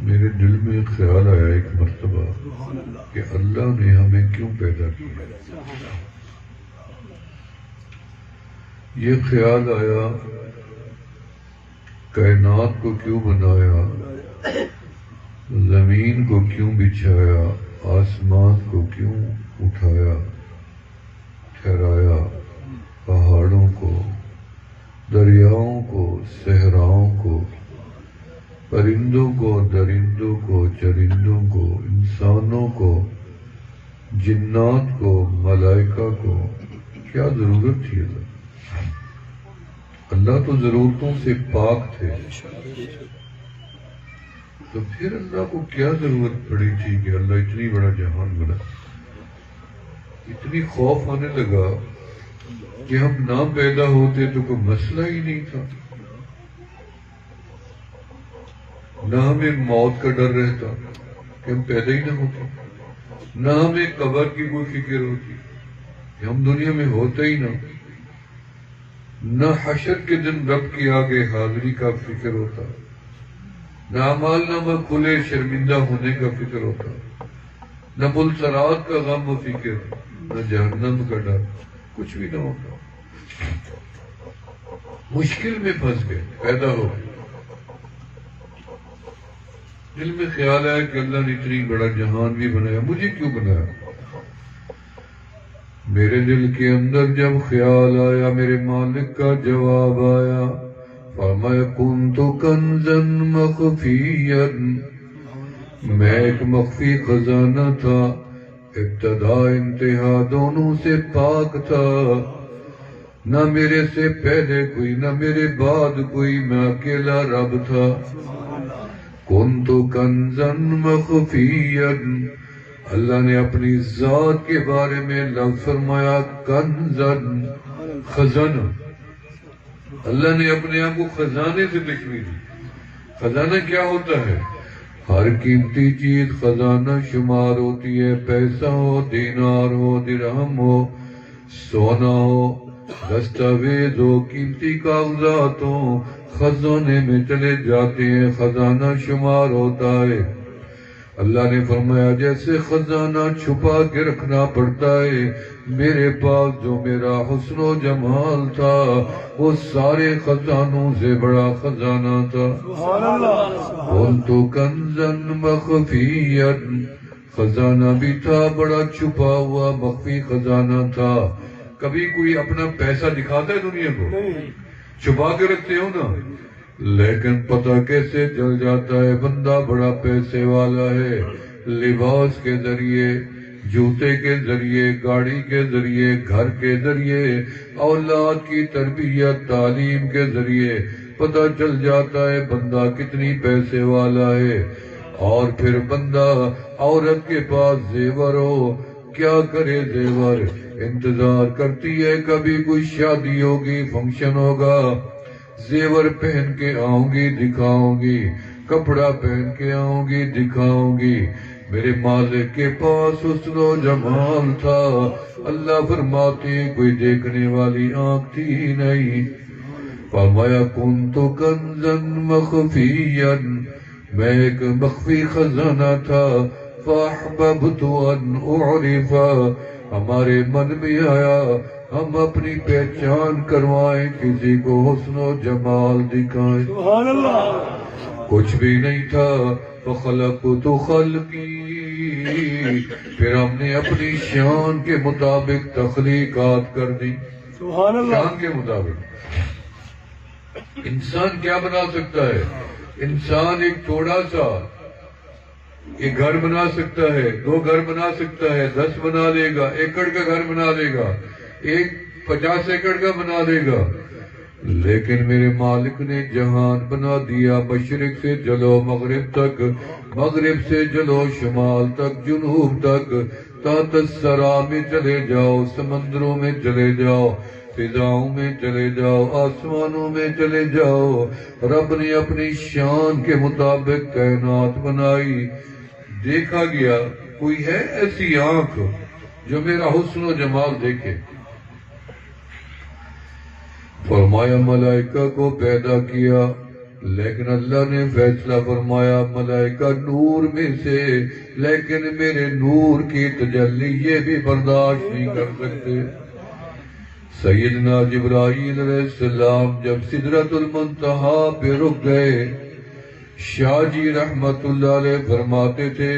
میرے دل میں ایک خیال آیا ایک مرتبہ کہ اللہ نے ہمیں کیوں پیدا کیا. یہ خیال آیا کائنات کو کیوں بنایا، زمین کو کیوں بچھایا، آسمان کو کیوں اٹھایا ٹھہرایا، پہاڑوں کو، دریاؤں کو، صحراؤں کو، پرندوں کو، درندوں کو، چرندوں کو، انسانوں کو، جنات کو، ملائکہ کو. کیا ضرورت تھی اللہ؟ اللہ تو ضرورتوں سے پاک تھے، تو پھر اللہ کو کیا ضرورت پڑی تھی کہ اللہ اتنی بڑا جہان بنا. اتنی خوف آنے لگا کہ ہم نہ پیدا ہوتے تو کوئی مسئلہ ہی نہیں تھا، نہ ہمیں موت کا ڈر رہتا کہ ہم پیدا ہی نہ ہوتے، نہ ہمیں قبر کی کوئی فکر ہوتی کہ ہم دنیا میں ہوتا ہی نہ، نہ حشر کے دن رب کی آگے حاضری کا فکر ہوتا، نہ اعمال نامہ کھلے شرمندہ ہونے کا فکر ہوتا، نہ پلسرات کا غم و فکر، نہ جہنم کا ڈر، کچھ بھی نہ ہوتا. مشکل میں پھنس گئے، پیدا ہو گئے. دل میں خیال آیا کہ اللہ نے اتنی بڑا جہان بھی بنایا، مجھے کیوں بنایا؟ میرے دل کے اندر جب خیال آیا میرے مالک کا جواب آیا، فرمایا کنت کنزا مخفیا، میں ایک مخفی خزانہ تھا، ابتدا انتہا دونوں سے پاک تھا، نہ میرے سے پہلے کوئی نہ میرے بعد کوئی، میں اکیلا رب تھا. کنت کنزا مخفیا، اللہ نے اپنی ذات کے بارے میں لفظ فرمایا کنزا، خزانہ. اللہ نے اپنے آپ کو خزانے سے تشبیہ دی. خزانہ کیا ہوتا ہے؟ ہر قیمتی چیز خزانہ شمار ہوتی ہے، پیسہ ہو، دینار ہو، درہم ہو، سونا ہو، دستاویز ہو، قیمتی کاغذات ہو، خزانے میں چلے جاتے ہیں، خزانہ شمار ہوتا ہے. اللہ نے فرمایا جیسے خزانہ چھپا کے رکھنا پڑتا ہے، میرے پاس جو میرا حسن و جمال تھا وہ سارے خزانوں سے بڑا خزانہ تھا. کنت کنزا مخفیا، خزانہ بھی تھا بڑا چھپا ہوا، مخفی خزانہ تھا. کبھی کوئی اپنا پیسہ دکھاتا ہے دنیا کو؟ چھپا کے رکھتے ہو نا، لیکن پتہ کیسے چل جاتا ہے بندہ بڑا پیسے والا ہے؟ لباس کے ذریعے، جوتے کے ذریعے، گاڑی کے ذریعے، گھر کے ذریعے، اولاد کی تربیت تعلیم کے ذریعے پتہ چل جاتا ہے بندہ کتنی پیسے والا ہے. اور پھر بندہ عورت کے پاس زیور ہو، کیا کرے زیور؟ انتظار کرتی ہے کبھی کوئی شادی ہوگی، فنکشن ہوگا، زیور پہن کے آؤں گی دکھاؤں گی، کپڑا پہن کے آؤں گی دکھاؤں گی. میرے مالک کے پاس حسن و جمال تھا، اللہ فرماتے کوئی دیکھنے والی آنکھ تھی نہیں. فرمایا کنت کنزا مخفیا، میں ایک مخفی خزانہ تھا. فاحببت ان اعرف، ہمارے من میں آیا ہم اپنی پہچان کروائیں، کسی کو حسن و جمال دکھائیں. سبحان اللہ. کچھ بھی نہیں تھا. فخلقت خلقی، پھر ہم نے اپنی شان کے مطابق تخلیقات کر دی. سبحان اللہ. شان کے مطابق انسان کیا بنا سکتا ہے؟ انسان ایک تھوڑا سا ایک گھر بنا سکتا ہے، 2 گھر بنا سکتا ہے، 10 بنا لے گا، ایکڑ کا گھر بنا لے گا، 50 ایکڑ کا بنا لے گا. لیکن میرے مالک نے جہان بنا دیا، مشرق سے چلو مغرب تک، مغرب سے چلو شمال تک، جنوب تک، تحت الثری میں چلے جاؤ، سمندروں میں چلے جاؤ، فضاؤں میں چلے جاؤ، آسمانوں میں چلے جاؤ. رب نے اپنی شان کے مطابق کائنات بنائی. دیکھا گیا کوئی ہے ایسی آنکھ جو میرا حسن و جمال دیکھے؟ فرمایا ملائکہ کو پیدا کیا، لیکن اللہ نے فیصلہ فرمایا ملائکہ نور میں سے، لیکن میرے نور کی تجلی یہ بھی برداشت نہیں کر سکتے۔ سیدنا جبرائیل علیہ السلام جب سدرۃ المنتہا پہ رک گئے، شاہ جی رحمت اللہ علیہ فرماتے تھے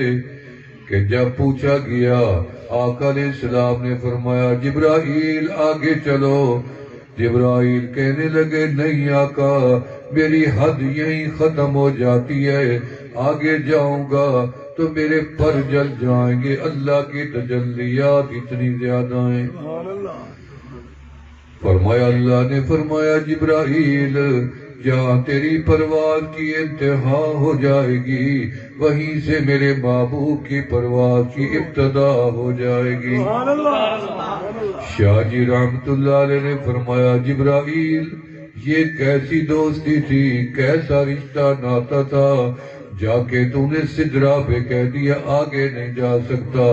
کہ جب پوچھا گیا، آقا علیہ السلام نے فرمایا جبرائیل آگے چلو۔ جبرائیل کہنے لگے نہیں آقا، میری حد یہیں ختم ہو جاتی ہے، آگے جاؤں گا تو میرے پر جل جائیں گے، اللہ کی تجلیات اتنی زیادہ ہیں۔ فرمایا اللہ نے فرمایا جبرائیل جہاں تیری پرواز کی انتہا ہو جائے گی، وہیں سے میرے محبوب کی پرواز کی ابتدا ہو جائے گی۔ شاہ جی رحمت اللہ علیہ نے فرمایا جبرائیل یہ کیسی دوستی تھی، کیسا رشتہ ناتا تھا، جا کے تو نے سدرا پہ کہہ دیا آگے نہیں جا سکتا۔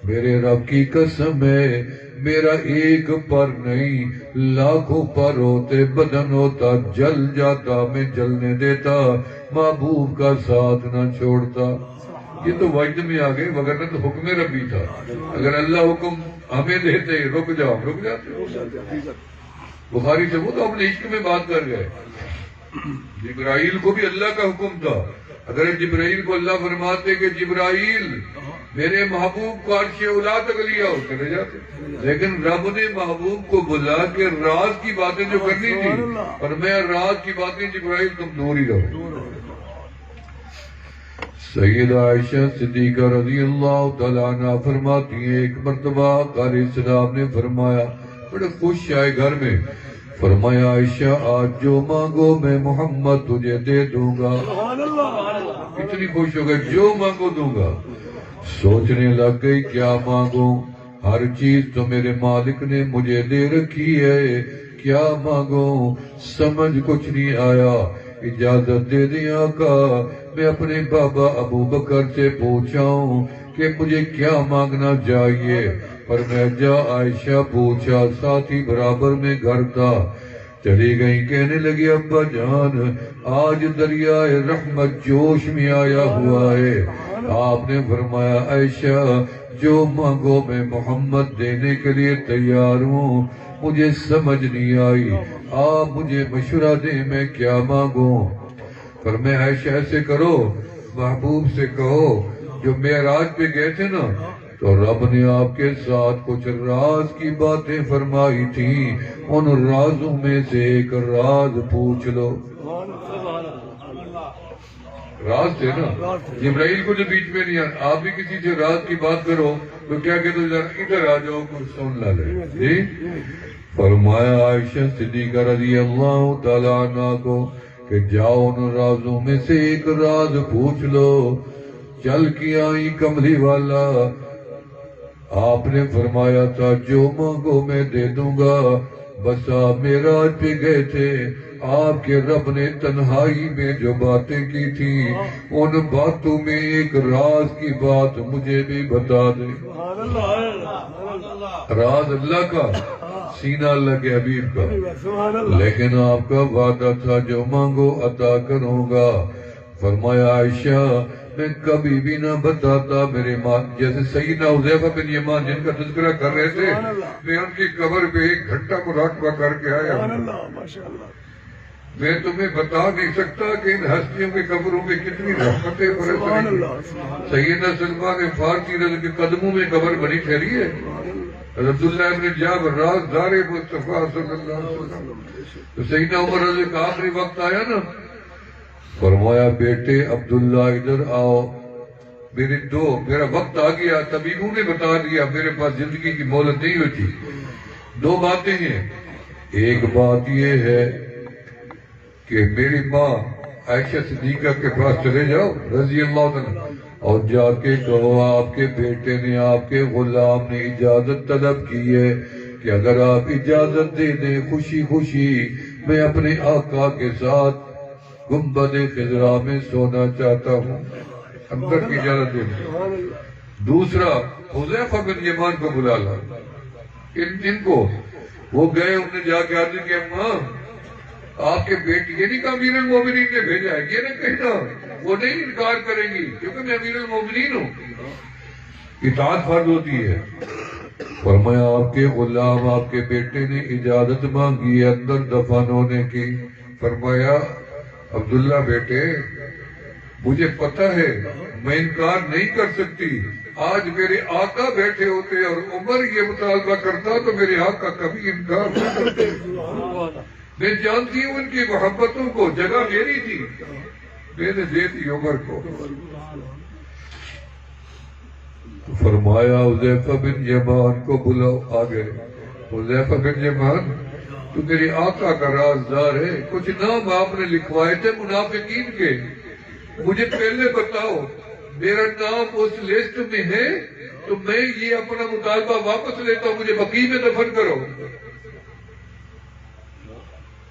میرے رب کی قسم ہے میرا ایک پر نہیں لاکھوں پر ہوتے، بدن ہوتا جل جاتا، میں جلنے دیتا، محبوب کا ساتھ نہ چھوڑتا۔ یہ تو وجد میں آ گئے، وگرنہ تو حکم ربی تھا۔ اگر اللہ حکم ہمیں دیتے رک جاؤ، رک جاتے۔ بخاری سے وہ تو اپنے عشق میں بات کر گئے۔ جبرائیل کو بھی اللہ کا حکم تھا، اگر جبرائیل کو اللہ فرماتے کہ جبرائیل میرے محبوب کو عرش اولا تک لیا ہو، چلے جاتے۔ لیکن رب نے محبوب کو بلا کے راز کی باتیں جو کرنی تھی، اور میں راز کی باتیں جبرائیل تم دور ہی رہو۔ سیدہ عائشہ صدیقہ رضی اللہ تعالیٰ عنہ فرماتی ہیں ایک مرتبہ آقا علیہ السلام نے فرمایا، بڑے خوش آئے گھر میں، فرمایا عائشہ آج جو مانگو میں محمد تجھے دے دوں گا۔ اتنی خوش ہو گئے، جو مانگو دوں گا۔ سوچنے لگ گئی کیا مانگوں، ہر چیز تو میرے مالک نے مجھے دے رکھی ہے، کیا مانگوں سمجھ کچھ نہیں آیا۔ اجازت دے دیں آقا میں اپنے بابا ابو بکر سے پوچھاؤں کہ مجھے کیا مانگنا چاہیے۔ پر میں جا عائشہ پوچھا، ساتھی برابر میں گھر تھا، چلی گئی، کہنے لگی ابا جان آج دریائے رحمت جوش میں آیا ہوا ہے۔ آپ نے فرمایا عائشہ جو مانگو میں محمد دینے کے لیے تیار ہوں، مجھے سمجھ نہیں آئی، آپ مجھے مشورہ دیں میں کیا مانگوں۔ فرمایا عائشہ ایسے کرو، محبوب سے کہو جو معراج پہ گئے تھے نا تو رب نے آپ کے ساتھ کچھ راز کی باتیں فرمائی تھیں، ان رازوں میں سے ایک راز پوچھ لو۔ راز تھے نا، جبرائیل کو جو بیچ میں نہیں آتا، آپ بھی کسی سے راز کی بات کرو تو کیا کہتے ہیں ادھر آ جاؤ کچھ سن لا لے جی۔ فرمایا عائشہ صدیقہ رضی اللہ تعالیٰ عنہ کو کہ جاؤ ان رازوں میں سے ایک راز پوچھ لو۔ چل کے آئی کملی والا، آپ نے فرمایا تھا جو مانگو میں دے دوں گا۔ بس آپ معراج پہ گئے تھے، آپ کے رب نے تنہائی میں جو باتیں کی تھی ان باتوں میں ایک راز کی بات مجھے بھی بتا دیں۔ راز اللہ کا، سینہ اللہ کے حبیب کا، لیکن آپ کا وعدہ تھا جو مانگو عطا کروں گا۔ فرمایا عائشہ میں کبھی بھی نہ بتاتا، میرے ماں جیسے سیدنا حذیفہ بن یمان جن کا تذکرہ کر رہے تھے، میں ان کی قبر پہ ایک گھنٹہ مراقبہ کر کے آیا ہوں۔ میں تمہیں بتا نہیں سکتا کہ ان ہستیوں کے قبروں میں کتنی رحمتیں برس رہی ہیں۔ سیدنا سلمان فارسی رضی کے قدموں میں قبر بنی ٹھہری ہے۔ عبداللہ ابن جابر رازدار مصطفیٰ صلی اللہ علیہ وسلم، تو سیدنا عمر رضی کا آخری وقت آیا نا، فرمایا بیٹے عبداللہ ادھر آؤ، میرا وقت آ گیا، طبیبوں نے بتا دیا میرے پاس زندگی کی مہلت نہیں ہوتی۔ دو باتیں ہیں، ایک بات یہ ہے کہ میری ماں عائشہ صدیقہ کے پاس چلے جاؤ رضی اللہ عنہ اور جا کے کہو آپ کے بیٹے نے، آپ کے غلام نے اجازت طلب کی ہے کہ اگر آپ اجازت دے دیں خوشی خوشی میں اپنے آقا کے ساتھ گنبد خضرا میں سونا چاہتا ہوں، اندر کی اجازت دے دیں۔ دوسرا حذیفہ بن یمان کو بلا لا، ان کو وہ گئے، انہوں نے جا کے عرض کیا ماں آپ کے بیٹے یہ نہیں کہ امیر المومنین نے بھیجا ہے، یہ نہ کہنا، وہ نہیں انکار کریں گی کیونکہ میں امیر المومنین ہوں، اطاعت فرض ہوتی ہے۔ فرمایا آپ کے غلام آپ کے بیٹے نے اجازت مانگی ہے اندر دفن ہونے کی۔ فرمایا عبداللہ بیٹے مجھے پتہ ہے میں انکار نہیں کر سکتی، آج میرے آقا بیٹھے ہوتے اور عمر یہ مطالبہ کرتا تو میرے آقا کبھی انکار نہ کرتے، میں جانتی ہوں ان کی محبتوں کو، جگہ میری تھی میں نے دے دی عمر کو۔ فرمایا حذیفہ بن یمان کو بلاؤ، آ گئے۔ حذیفہ بن یمان تو میرے آقا کا رازدار ہے، کچھ نام آپ نے لکھوائے تھے منافقین کے، مجھے پہلے بتاؤ میرا نام اس لسٹ میں ہے تو میں یہ اپنا مطالبہ واپس لیتا ہوں، مجھے بقیع میں دفن کرو۔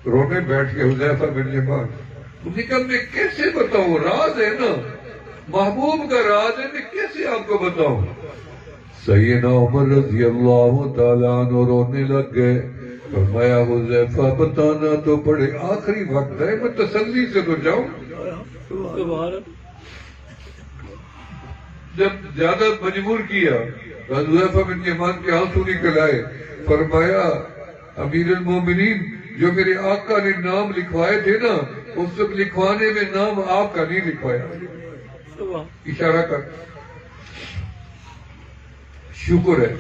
رونے بیٹھ کے حذیفہ بن یمان، تم نے کہا میں کیسے بتاؤں، راز ہے نا، محبوب کا راز ہے، میں کیسے آپ کو بتاؤں۔ سیدنا عمر رضی اللہ تعالیٰ عنہ رونے لگ گئے۔ فرمایا حذیفہ بتانا تو پڑے، آخری وقت ہے، میں تسلی سے تو جاؤں۔ جب زیادہ مجبور کیا حذیفہ بن یمان کے آنسو نکل آئے۔ فرمایا امیر المومنین جو میرے آقا نے نام لکھوائے تھے نا، اس وقت لکھوانے میں نام آپ کا نہیں لکھوایا، اشارہ کر، شکر ہے۔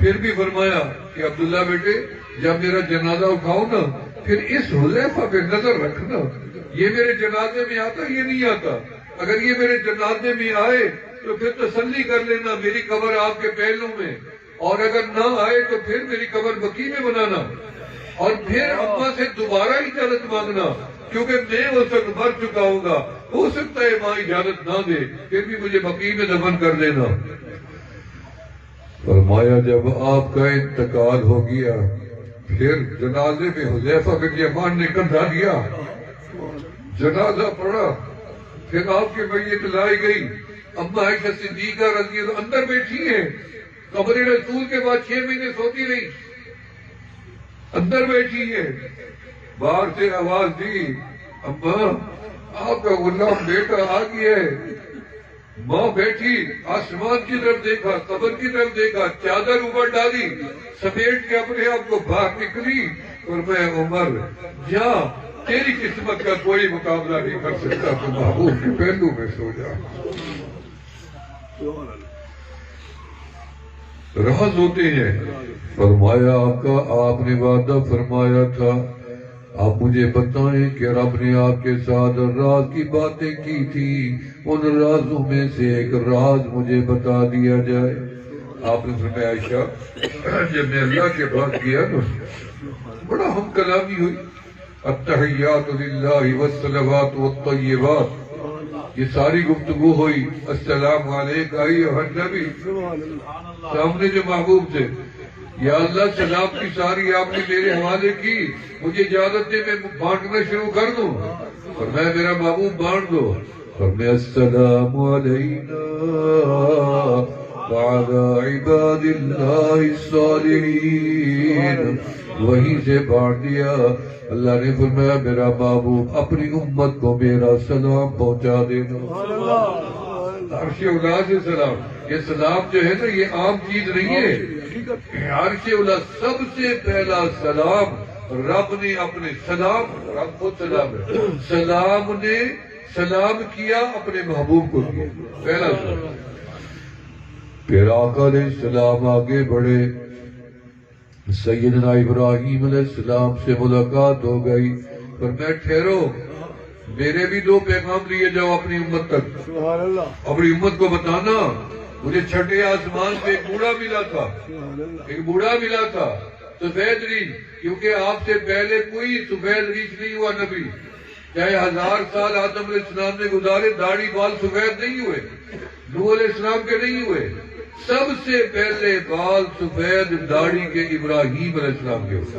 پھر بھی فرمایا کہ عبداللہ بیٹے جب میرا جنازہ اٹھاؤ نا پھر اس حذیفہ پہ نظر رکھنا، یہ میرے جنازے میں آتا یہ نہیں آتا، اگر یہ میرے جنازے میں آئے تو پھر تسلی کر لینا میری قبر آپ کے پہلو میں، اور اگر نہ آئے تو پھر میری قبر بقیع میں بنانا، اور پھر اماں سے دوبارہ اجازت مانگنا کیونکہ میں اس وقت مر چکا ہوں گا، ہو سکتا ہے ماں اجازت نہ دے، پھر بھی مجھے بقیع میں دفن کر دینا۔ فرمایا جب آپ کا انتقال ہو گیا پھر جنازے میں حذیفہ بن یمان نے کندھا دیا، جنازہ پڑا، پھر آپ کی میت لائی گئی، اماں عائشہ صدیقہ رضی اللہ اندر بیٹھی ہیں، قبر رسول کے بعد 6 مہینے سوتی رہی، اندر بیٹھی ہے، باہر سے آواز دی اماں آپ کا غلام بیٹا آ گیا ہے۔ ماں بیٹھی، آسمان کی طرف دیکھا، قبر کی طرف دیکھا، چادر اوپر ڈالی، سمیٹ کے اپنے آپ کو باہر نکلی، اور میں عمر جا تیری قسمت کا کوئی مقابلہ نہیں کر سکتا، تو محبوب کے پہلو میں سو جا۔ راز ہوتے ہیں۔ فرمایا آقا آپ نے وعدہ فرمایا تھا، آپ مجھے بتائیں کہ رب نے آپ کے ساتھ راز کی باتیں کی تھی، ان رازوں میں سے ایک راز مجھے بتا دیا جائے۔ آپ نے فرمایا عائشہ جب میں اللہ کے پاس گیا تو بڑا ہم کلامی ہوئی، التحیات للہ والصلوات والطیبات، یہ ساری گفتگو ہوئی، السلام علیکہ ایھا النبی، سامنے جو محبوب تھے، یا اللہ سلام کی ساری آپ نے میرے حوالے کی، مجھے اجازت دے میں بانٹنا شروع کر دوں۔ فرمایا میرا محبوب بانٹ دو۔ فرمایا السلام علینا وعلی عباد اللہ الصالحین، وہیں سے بانٹ دیا۔ اللہ نے فرمایا میرا محبوب اپنی امت کو میرا سلام پہنچا دینا۔ عرش اولا سے سلام، یہ سلام جو ہے نا یہ عام چیز نہیں ہے، عرش اولا سب سے پہلا سلام رب نے اپنے سلام، رب خود سلام ہے، سلام نے سلام کیا اپنے محبوب کو کیا، پہلا سلام۔ پھر آقا علیہ السلام آگے بڑھے، سیدنا ابراہیم علیہ السلام سے ملاقات ہو گئی، پر میں ٹھہرو میرے بھی 2 پیغام لیے جاؤ اپنی امت تک، اپنی امت کو بتانا مجھے چھٹے آسمان پہ ایک بوڑھا ملا تھا سفید ریش، کیونکہ آپ سے پہلے کوئی سفید ریش نہیں ہوا نبی، چاہے 1000 سال آدم علیہ السلام نے گزارے، داڑھی بال سفید نہیں ہوئے، نوح علیہ السلام کے نہیں ہوئے، سب سے پہلے بال سفید داڑھی کے ابراہیم علیہ السلام کے ہوئے۔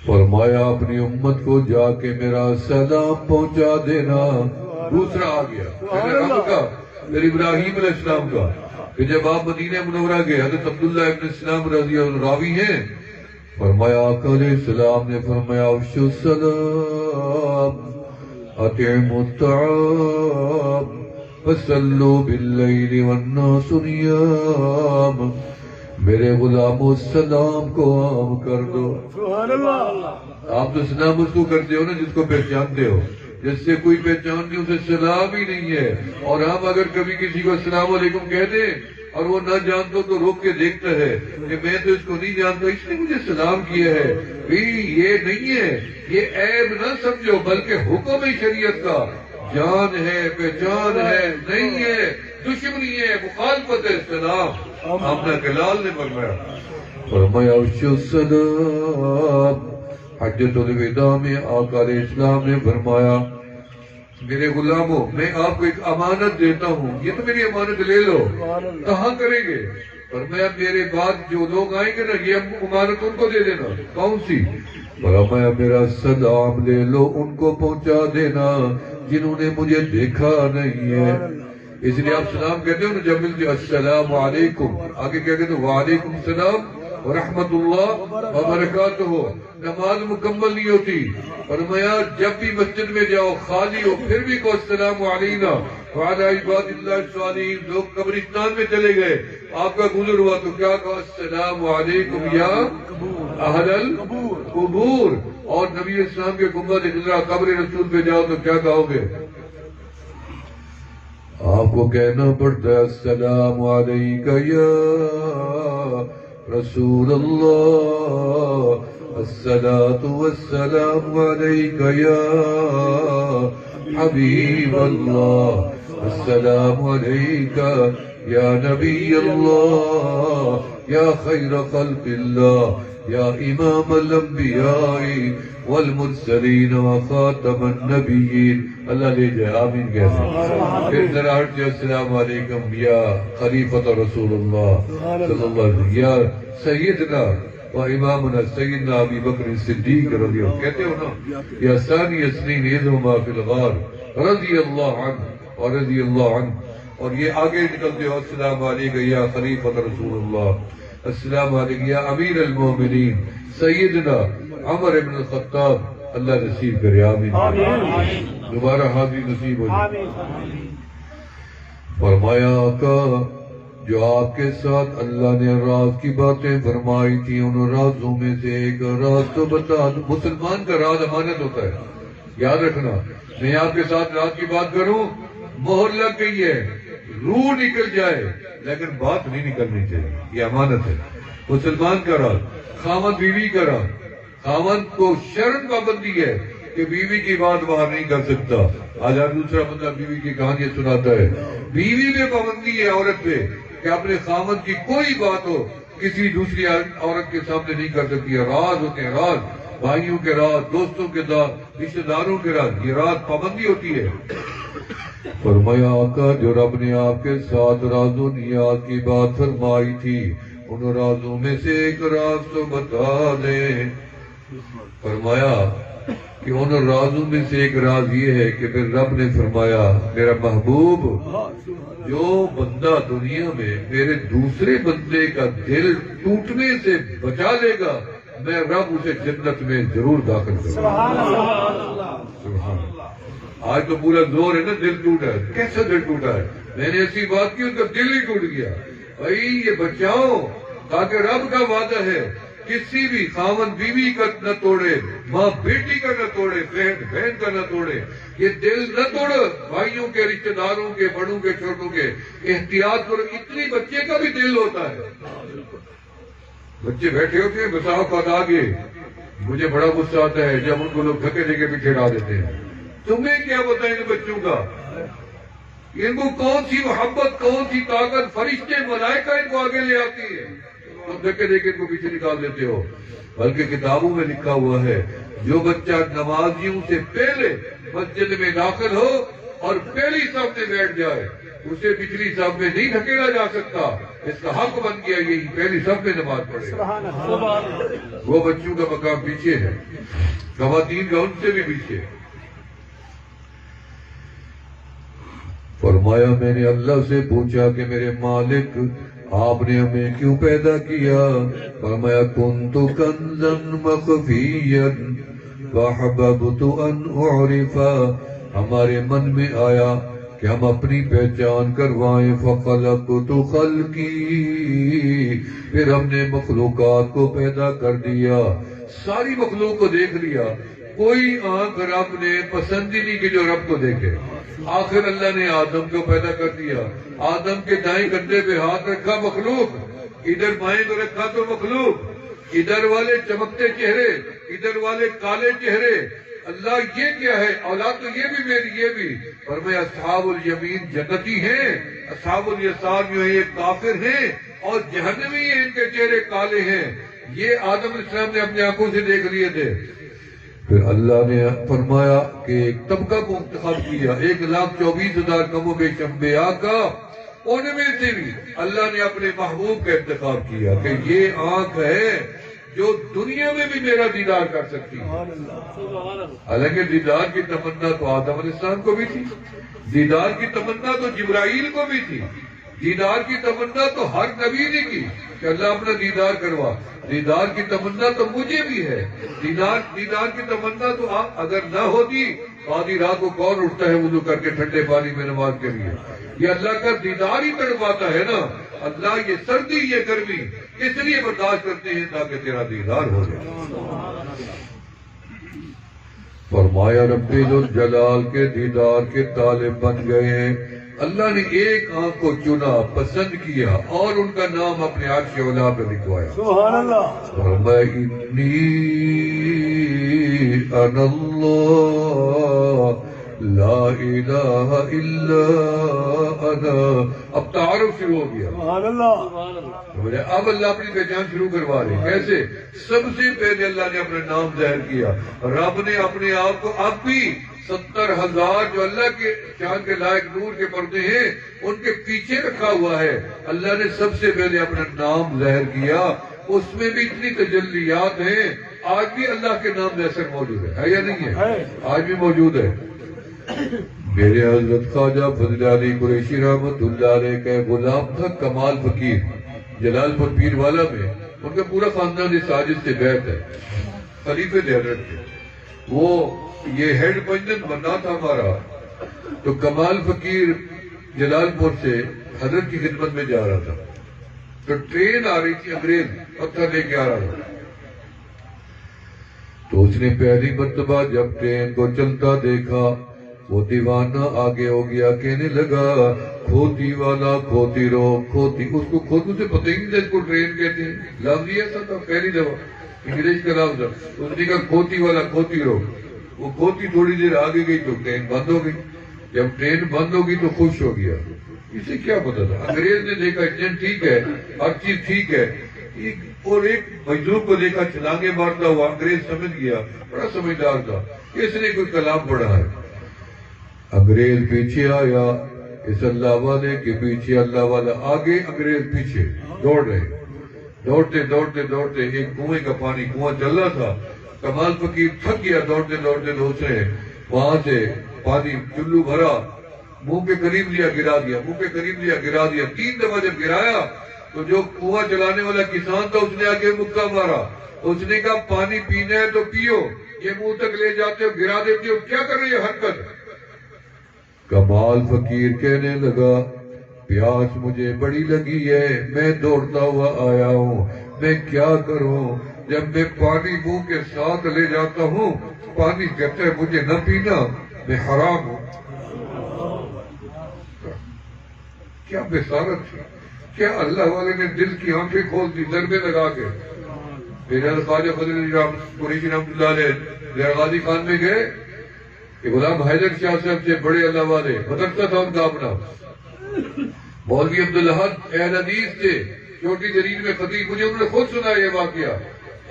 فرمایا اپنی امت کو جا کے میرا سلام پہنچا دینا۔ دوسرا آ گیا رب کا، پھر ابراہیم علیہ السلام کا، پھر جب آپ مدینہ منورہ گئے، حضرت عبداللہ ابن السلام رضی اللہ عنہ راوی ہیں، فرمایا آقا علیہ السلام نے فرمایا افشوا السلام اطعموا الطعام فصلوا باللیل والناس نیام، میرے غلاموں سلام کو عام کر دو۔ سبحان اللہ۔ آپ تو سلام اس کو کرتے ہو نا جس کو پہچانتے ہو، جس سے کوئی پہچان نہیں اسے سلام ہی نہیں ہے۔ اور ہم اگر کبھی کسی کو السلام علیکم کہہ دیں اور وہ نہ جانتا تو روک کے دیکھتا ہے کہ میں تو اس کو نہیں جانتا، اس نے مجھے سلام کیا ہے۔ یہ نہیں ہے، یہ عیب نہ سمجھو بلکہ حکم ہے شریعت کا، جان ہے، پہچان ہے، نہیں ہے، دشمنی ہے، مخالفت ہے۔ سلام آمنہ کلال نے فرمایا افشوا السلام۔ حجۃ الوداع میں آقا علیہ السلام نے فرمایا میرے غلاموں میں آپ کو ایک امانت دیتا ہوں، یہ تو میری امانت لے لو۔ کہاں کریں گے؟ فرمایا میرے بعد جو لوگ آئیں گے نا یہ امانت ان کو دے دینا۔ کون سی؟ فرمایا میرا سلام لے لو، ان کو پہنچا دینا جنہوں نے مجھے دیکھا نہیں ہے۔ اس لیے آپ سلام کہتے ہو نا جب ملتے السلام علیکم، آگے کیا کہتے ہو وعلیکم السلام ورحمت اللہ وبرکاتہ۔ نماز مکمل نہیں ہوتی۔ فرمایا جب بھی مسجد میں جاؤ خالی ہو پھر بھی کہو السلام علینا وعلی عباد اللہ الصالحین۔ لوگ قبرستان میں چلے گئے، آپ کا گزر ہوا تو کیا کہو السلام علیکم یا اہل القبور۔ اور نبی اسلام کے گنبد خضرا قبر رسول پہ جاؤ تو کیا کہو گے؟ آپ کو کہنا پڑتا ہے السلام علیک یا رسول اللہ، الصلاۃ والسلام علیک یا حبیب اللہ، السلام علیک یا نبی اللہ یا خیر خلق اللہ یا امام الانبیاء والمرسلین وخاتم النبیین۔ اللہ لے جائے آمین کہتے ہیں۔ پھر ذرا ہٹ جو السلام علیکم یا خلیفۃ رسول اللہ صلی اللہ علیہ وسلم یا سیدنا و امامنا سیدنا ابی بکر صدیق رضی اللہ کہتے ہو نا، یا ثانی اثنین اذ ہما فی الغار رضی اللہ عنہ اور رضی اللہ عنہ۔ اور یہ آگے نکلتے ہو السلام علیکم یا خلیفۃ رسول اللہ، السلام علیکم یا امیر المومنین سیدنا عمر بن الخطاب۔ اللہ نصیب کرے آمین۔ دوبارہ حاضری نصیب ہو جائے۔ فرمایا آقا جو آپ کے ساتھ اللہ نے راز کی باتیں فرمائی تھی ان رازوں میں سے ایک راز تو بتا دو۔ مسلمان کا راز امانت ہوتا ہے، یاد رکھنا۔ میں آپ کے ساتھ راز کی بات کروں، مہر لگ گئی ہے، روح نکل جائے لیکن بات نہیں نکلنی چاہیے، یہ امانت ہے۔ مسلمان کا راز، خاوند بیوی کا راز، خاوند کو شرم پابندی ہے کہ بیوی کی بات باہر نہیں کر سکتا۔ آج ہر دوسرا بندہ بیوی کی کہانیاں سناتا ہے۔ بیوی میں پابندی ہے عورت پہ کہ اپنے خاوند کی کوئی بات ہو کسی دوسری عورت کے سامنے نہیں کر سکتی ہے۔ راز ہوتے ہیں، راز، بھائیوں کے راز، دوستوں کے راز، رشتہ داروں کے راز، یہ راز پابندی ہوتی ہے۔ فرمایا آقا جو رب نے آپ کے ساتھ راز و نیاز کی بات فرمائی تھی ان رازوں میں سے ایک راز تو بتا دیں۔ فرمایا کہ ان رازوں میں سے ایک راز یہ ہے کہ پھر رب نے فرمایا میرا محبوب جو بندہ دنیا میں میرے دوسرے بندے کا دل ٹوٹنے سے بچا لے گا میں رب اسے جنت میں ضرور داخل کروں۔ سبحان اللہ۔ آج تو پورا زور ہے نا دل ٹوٹا ہے۔ کیسا دل ٹوٹا ہے؟ میں نے ایسی بات کی ان کا دل ہی ٹوٹ گیا۔ بھائی یہ بچاؤ تاکہ رب کا وعدہ ہے کسی بھی خاوند بیوی کا نہ توڑے، ماں بیٹی کا نہ توڑے، بہن بہن کا نہ توڑے۔ یہ دل نہ توڑو، بھائیوں کے، رشتہ داروں کے، بڑوں کے، چھوٹوں کے، احتیاط کرو۔ اتنی بچے کا بھی دل ہوتا ہے، بچے بیٹھے ہوتے ہیں بساؤ کا آگے۔ مجھے بڑا غصہ آتا ہے جب ان کو لوگ دھکے دے کے پیچھے ڈال دیتے ہیں۔ تمہیں کیا بتائیں ان بچوں کا؟ ان کو کون سی محبت، کون سی طاقت، فرشتے ملائکہ ان کو آگے لے آتی ہے، تم دھکے دے کے ان کو پیچھے نکال دیتے ہو۔ بلکہ کتابوں میں لکھا ہوا ہے جو بچہ نمازیوں سے پہلے مسجد میں داخل ہو اور پہلی صف میں بیٹھ جائے اسے پچھلی صف میں نہیں دھکیلا جا سکتا۔ اس کا حق بن گیا یہی پہلی صف میں نماز پڑھے۔ وہ بچوں کا مقام پیچھے ہے، خواتین کا ان سے بھی پیچھے ہے۔ فرمایا میں نے اللہ سے پوچھا کہ میرے مالک آپ نے ہمیں کیوں پیدا کیا؟ فرمایا کنت کنزا مخفیا فاحببت ان اعرف، ہمارے من میں آیا کہ ہم اپنی پہچان کروائیں، فخلقت خلقی، پھر ہم نے مخلوقات کو پیدا کر دیا، ساری مخلوق کو دیکھ لیا، کوئی آنکھ رب نے پسند ہی نہیں کہ جو رب کو دیکھے۔ آخر اللہ نے آدم کو پیدا کر دیا، آدم کے دائیں کندھے پہ ہاتھ رکھا، مخلوق، ادھر بائیں کو رکھا تو مخلوق، ادھر والے چمکتے چہرے، ادھر والے کالے چہرے، اللہ یہ کیا ہے؟ اولاد تو یہ بھی میری، یہ بھی۔ فرمایا اصحاب الیمین جنتی ہیں، اصحاب الیسار جو ہے یہ کافر ہیں اور جہنمی ہیں، ان کے چہرے کالے ہیں۔ یہ آدم علیہ السلام نے اپنی آنکھوں سے دیکھ لیے تھے۔ پھر اللہ نے فرمایا کہ ایک طبقہ کو انتخاب کیا، 1,24,000 کم و بیش انبیاء کا، ان میں سے بھی اللہ نے اپنے محبوب کا انتخاب کیا کہ یہ آنکھ ہے جو دنیا میں بھی میرا دیدار کر سکتی ہے۔ حالانکہ دیدار کی تمنا تو آدم علیہ السلام کو بھی تھی، دیدار کی تمنا تو جبرائیل کو بھی تھی، دیدار کی تمنا تو ہر نبی نے کی کہ اللہ اپنا دیدار کروا، دیدار کی تمنا تو مجھے بھی ہے، دیدار کی تمنا تو اگر نہ ہوتی آدھی رات کو کون اٹھتا ہے وضو کر کے ٹھنڈے پانی میں نماز کے لیے؟ یہ اللہ کا دیدار ہی تڑپاتا ہے نا۔ اللہ یہ سردی یہ گرمی اس لیے برداشت کرتے ہیں تاکہ تیرا دیدار ہو جائے۔ فرمایا رب ذوالجلال کے دیدار کے طالب بن گئے ہیں۔ اللہ نے ایک آنکھ کو چنا، پسند کیا اور ان کا نام اپنے عرش اولا پہ لکھوایا۔ سبحان اللہ۔ فرمایا انی انا اللہ لا الہ الا انا، اب تعارف شروع ہو گیا۔ سبحان اللہ۔ اب اللہ اپنی پہچان شروع کروا رہے، کیسے؟ سب سے پہلے اللہ نے اپنا نام ظاہر کیا، رب نے اپنے آپ کو اب بھی 70,000 جو اللہ کے شان کے لائق نور کے پردے ہیں ان کے پیچھے رکھا ہوا ہے۔ اللہ نے سب سے پہلے اپنا نام ظاہر کیا، اس میں بھی اتنی تجلیات ہیں، آج بھی اللہ کے نام جیسے موجود ہے یا نہیں ہے؟ آج بھی موجود ہے۔ میرے حضرت خواجہ فضل علی قریشی رحمت اللہ علیہ کا غلام تھا کمال فقیر، جلال پور پیر والا میں، ان کا پورا خاندان اس ساجد سے بیعت ہے، خلیفہ تھے حضرت کے۔ وہ یہ ہیڈ پنجن بننا تھا ہمارا، تو کمال فقیر جلال پور سے حضرت کی خدمت میں جا رہا تھا، تو ٹرین آ رہی تھی، انگریز پتھر لے کے آ رہا تھا، تو اس نے پہلی مرتبہ جب ٹرین کو چلتا دیکھا وہ دیوانہ آگے ہو گیا، کہنے لگا کھوتی والا کھوتی رو کھوتی، اس کو کھوتو سے پتہ ہی نہیں تھا اس کو ٹرین کہتے ہیں، لفظ یہ ایسا تھا پہلی دفعہ انگریز کا لفظ، اس نے کہا کھوتی والا کھوتی رو، وہ کھوتی تھوڑی دیر آگے گئی تو ٹرین بند ہو گئی، جب ٹرین بند ہو گئی تو خوش ہو گیا، اسے کیا پتا تھا، انگریز نے دیکھا انجن ٹھیک ہے، ہر چیز ٹھیک ہے، اور ایک مجذوب کو دیکھا چھلانگے مارتا ہوا، انگریز سمجھ گیا، بڑا سمجھدار تھا، اس نے کوئی کلام پڑھا ہے۔ انگریز پیچھے آیا، اس اللہ والے کے پیچھے اللہ والا آگے، انگریز پیچھے دوڑ رہے، دوڑتے دوڑتے دوڑتے ایک کنویں کا پانی، کنواں چل رہا تھا، کمال فقیر تھک گیا دوڑتے دوڑتے دوسرے، وہاں سے پانی چلو بھرا، منہ کے قریب لیا گرا دیا، منہ کے قریب لیا گرا دیا، 3 دفعہ جب گرایا تو جو کنواں چلانے والا کسان تھا اس نے آگے مکہ مارا، اس نے کہا پانی پینا ہے تو پیو، یہ منہ تک لے جاتے ہو گرا دیتے ہو، کیا کر رہے حرکت؟ کمال فقیر کہنے لگا پیاس مجھے بڑی لگی ہے، میں دوڑتا ہوا آیا ہوں، میں کیا کروں؟ جب میں پانی منہ کے ساتھ لے جاتا ہوں پانی کہتا ہے مجھے نہ پینا، میں حرام ہوں۔ کیا بصارت تھی، کیا اللہ والے نے دل کی آنکھیں کھول دی ضربے لگا کے۔ میرے خواجہ فضل علی قریشی رحمۃ اللہ علیہ زرغازی خان میں گئے کہ غلام حیدر شاہ صاحب سے بڑے اللہ والے، مدرسہ تھا ان کا اپنا، مولوی عبدالحد اہل حدیث تھے، چھوٹی جرید میں خطیب، مجھے انہوں نے خود سنا یہ واقعہ،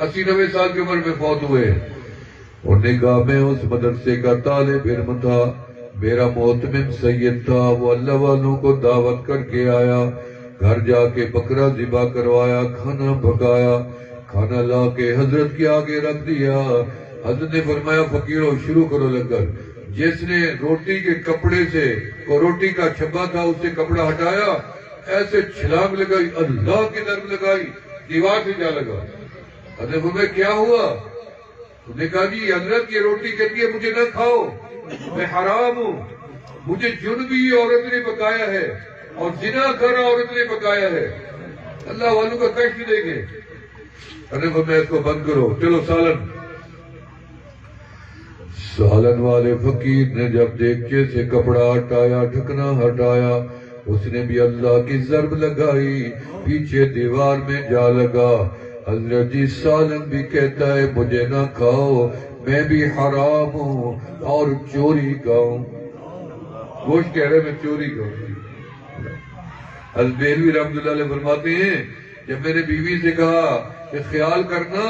80-90 سال کی عمر میں فوت ہوئے۔ انہوں نے کہا میں اس مدرسے کا طالب علم تھا، میرا محتمم سید تھا، وہ اللہ والوں کو دعوت کر کے آیا، گھر جا کے بکرا ذبح کروایا، کھانا پکایا، کھانا لا کے حضرت کے آگے رکھ دیا، حضرت نے فرمایا فقیروں شروع کرو لنگر۔ جس نے روٹی کے کپڑے سے، وہ روٹی کا چھبا تھا اس سے کپڑا ہٹایا، ایسے چھلانگ لگائی، اللہ کی طرف لگائی، دیوار سے جا لگا۔ حضرت فرمایا کیا ہوا؟ انہوں نے کہا جی حضرت یہ روٹی کہتی ہے مجھے نہ کھاؤ، میں حرام ہوں، مجھے جنبی عورت نے پکایا ہے اور زنا کرا عورت نے پکایا ہے، اللہ والوں کا کشٹ دیں گے۔ حضرت فرمایا اس کو بند کرو، چلو سالن۔ سالن والے فقیر نے جب دیگچے سے کپڑا ہٹایا، ڈھکنا ہٹایا، اس نے بھی اللہ کی ضرب لگائی، پیچھے دیوار میں جا لگا۔ حضرت جی سالن بھی کہتا ہے مجھے نہ کھاؤ، میں بھی حرام ہوں اور چوری کا ہوں، گوشت کہہ رہے میں چوری کا ہوں۔ حضرت بہلوی رحمۃ اللہ علیہ فرماتے ہیں جب میں نے بیوی سے کہا کہ خیال کرنا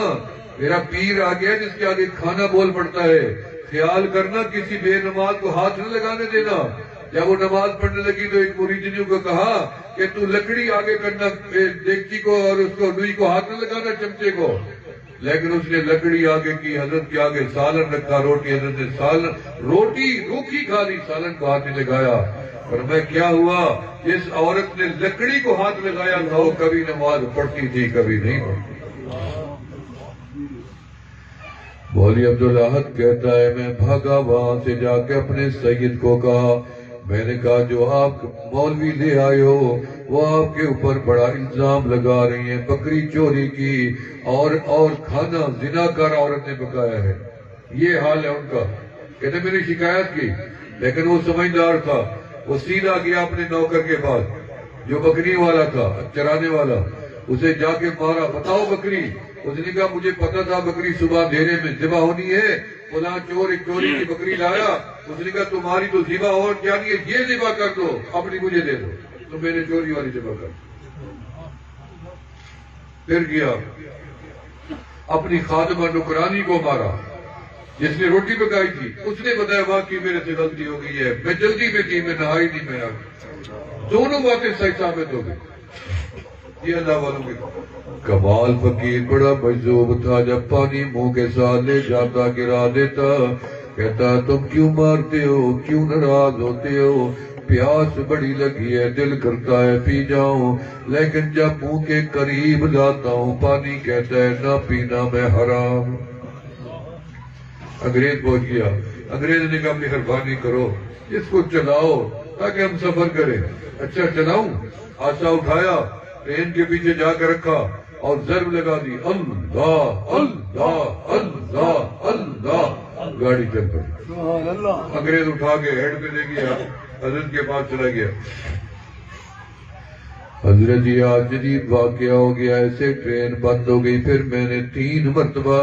میرا پیر آ گیا جس کے آگے کھانا بول پڑتا ہے، خیال کرنا کسی بے نماز کو ہاتھ نہ لگانے دینا۔ جب وہ نماز پڑھنے لگی تو ایک مریدنیوں کو کہا کہ تو لکڑی آگے کرنا دیگچی کو اور اس کو لوئی کو ہاتھ نہ لگانا چمچے کو، لیکن اس نے لکڑی آگے کی، حضرت کے آگے سالن رکھا، روٹی، حضرت نے سالن روٹی روکھی کھا لی، سالن کو ہاتھ نہیں لگایا۔ اور میں کیا ہوا؟ جس عورت نے لکڑی کو ہاتھ لگایا تھا وہ کبھی نماز پڑھتی تھی کبھی نہیں پڑھتی۔ مولوی عبدالاحد کہتا ہے میں بھاگا وہاں سے، جا کے اپنے سید کو کہا، میں نے کہا جو آپ مولوی لے آئے ہو وہ آپ کے اوپر بڑا الزام لگا رہی ہیں، بکری چوری کی اور کھانا زناکار عورت نے پکایا ہے، یہ حال ہے ان کا۔ کہتے میں نے شکایت کی، لیکن وہ سمجھدار تھا، وہ سیدھا گیا اپنے نوکر کے پاس جو بکری والا تھا، چرانے والا، اسے جا کے مارا، بتاؤ بکری؟ اس نے کہا مجھے پتا تھا بکری صبح اندھیرے میں ذبح ہونی ہے، فلاں چور ایک چوری کی بکری لایا، اس نے کہا تمہاری تو ذبح اور جانی ہے، یہ ذبح کر دو، اپنی مجھے دے دو، تو میں نے چوری والی ذبح کر دی۔ پھر گیا اپنی خادمہ نکرانی کو مارا جس نے روٹی پکائی تھی، اس نے بتایا واقعی میرے سے غلطی ہو گئی ہے، میں جلدی میں تھی، میں نہائی نہیں، میں دونوں باتیں صحیح ثابت ہو گئی۔ یہ اللہ والوں کے کمال۔ فقیر بڑا مجذوب تھا، جب پانی منہ کے ساتھ لے جاتا گرا دیتا، کہتا تم کیوں مارتے ہو، کیوں ناراض ہوتے ہو، پیاس بڑی لگی ہے، دل کرتا ہے پی جاؤں، لیکن جب منہ کے قریب لاتا ہوں پانی کہتا ہے نہ پینا، میں حرام۔ انگریز پہنچ گیا، انگریز نے کہا مہربانی کرو اس کو چلاؤ تاکہ ہم سفر کریں۔ اچھا چلاؤں؟ آسا اٹھایا، ٹرین کے پیچھے جا کر رکھا اور ضرب لگا دی، اللہ اللہ اللہ اللہ، گاڑی چل پڑی۔ انگریز اٹھا کے ہیڈ پہ لے گیا، حضرت کے پاس چلا گیا۔ حضرت جی آج جدید واقعہ ہو گیا، ایسے ٹرین بند ہو گئی، پھر میں نے 3 مرتبہ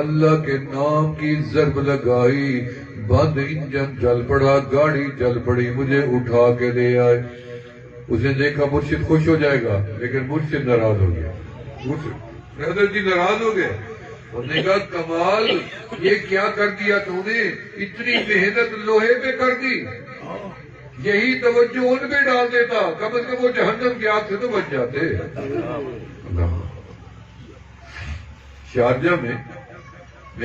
اللہ کے نام کی ضرب لگائی، بند انجن چل پڑا، گاڑی چل پڑی، مجھے اٹھا کے لے آئے۔ اس نے دیکھا مرشد خوش ہو جائے گا، لیکن مرشد ناراض ہو گیا۔ حضرت جی ناراض ہو گئے، انہوں نے کہا کمال یہ کیا کر دیا تو نے، اتنی محنت لوہے پہ کر دی، یہی توجہ ان پہ ڈال دیتا، کم از کم وہ جہنم کی آگ سے تو بچ جاتے۔ شارجہ میں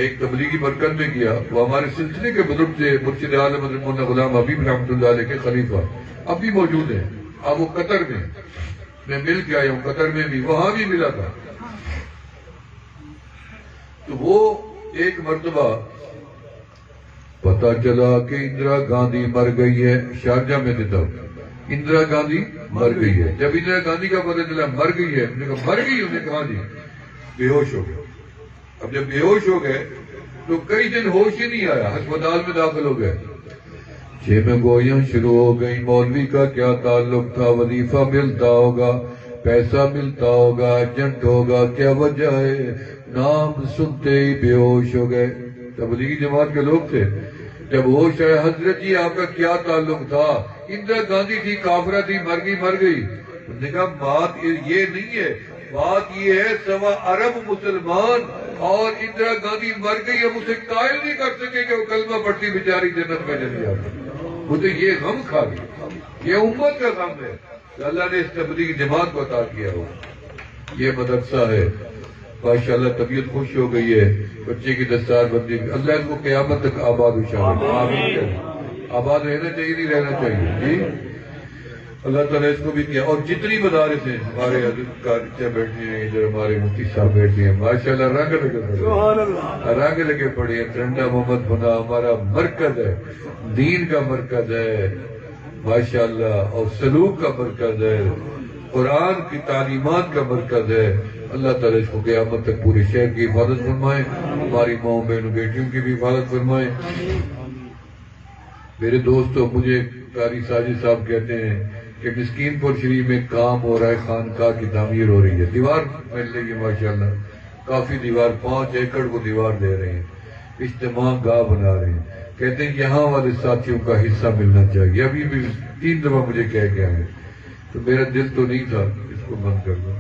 ایک تبلیغی مرکز میں گیا، وہ ہمارے سلسلے کے بزرگ سے مرشد اعظم حضرت مولانا غلام حبیب رحمۃ اللہ علیہ کے خلیفہ اب بھی موجود ہیں، اب وہ قطر میں مل کے آیا ہوں، قطر میں بھی، وہاں بھی ملا تھا۔ تو وہ ایک مرتبہ پتا چلا کہ اندرا گاندھی مر گئی ہے، شارجہ میں دیتا ہوں، اندرا گاندھی مر گئی ہے۔ جب اندرا گاندھی کا پتا چلا مر گئی ہے، انہوں نے کہا مر گئی، انہوں نے کہا جی، بے ہوش ہو گئے۔ اب جب بے ہوش ہو گئے تو کئی دن ہوش ہی نہیں آیا، ہسپتال میں داخل ہو گئے، چھ میں گوئیاں شروع ہو گئی، مولوی کا کیا تعلق تھا، وظیفہ ملتا ہوگا، پیسہ ملتا ہوگا، ایجنٹ ہوگا، کیا وجہ ہے، نام سنتے ہی بے ہوش ہو گئے۔ تبلیغی جماعت کے لوگ تھے، جب ہوش آئے، حضرت جی آپ کا کیا تعلق تھا، اندرا گاندھی تھی، کافرہ تھی، مر گئی۔ انہوں نے کہا بات یہ نہیں ہے، بات یہ ہے 1.25 ارب مسلمان اور اندرا گاندھی مر گئی، ہم اسے قائل نہیں کر سکے کہ وہ کلمہ پڑھتی بیچاری جنت میں چلی جاتی۔ مجھے یہ غم کھا گیا، یہ امت کا غم ہے کہ اللہ نے اس تبلیغی جماعت کو عطا کیا ہو۔ یہ مدرسہ ہے، ماشاءاللہ طبیعت خوش ہو گئی ہے، بچے کی دستار بندی، اللہ ان کو قیامت تک آباد و شامل آمین۔ آباد رہنا چاہیے نہیں رہنا چاہیے جی؟ اللہ تعالیٰ اس کو بھی کیا. اور جتنی مدارس ہیں ہمارے حضرت قادریہ بیٹھے ہیں ادھر، ہمارے مفتی صاحب بیٹھے ہیں، ماشاءاللہ رنگ لگے پڑے، رنگ لگے پڑے ہیں. ترنڈا محمد بنا ہمارا مرکز ہے، دین کا مرکز ہے ماشاءاللہ، اور سلوک کا مرکز ہے، قرآن کی تعلیمات کا مرکز ہے. اللہ تعالیٰ اس کو قیامت تک پورے شہر کی حفاظت فرمائے، ہماری ماؤں بہنوں بیٹیوں کی بھی حفاظت فرمائے. میرے دوستو، مجھے قاری ساجد صاحب کہتے ہیں کہ مسکین پور شریف میں کام ہو رہا ہے، خانقاہ کی تعمیر ہو رہی ہے، دیوار مل رہی ہے ماشاءاللہ، کافی دیوار، 5 ایکڑ کو دیوار دے رہے ہیں، اجتماع گاہ بنا رہے ہیں. کہتے ہیں یہاں والے ساتھیوں کا حصہ ملنا چاہیے. ابھی بھی 3 دفعہ مجھے کہہ کے آئے، تو میرا دل تو نہیں تھا اس کو بند کرنا.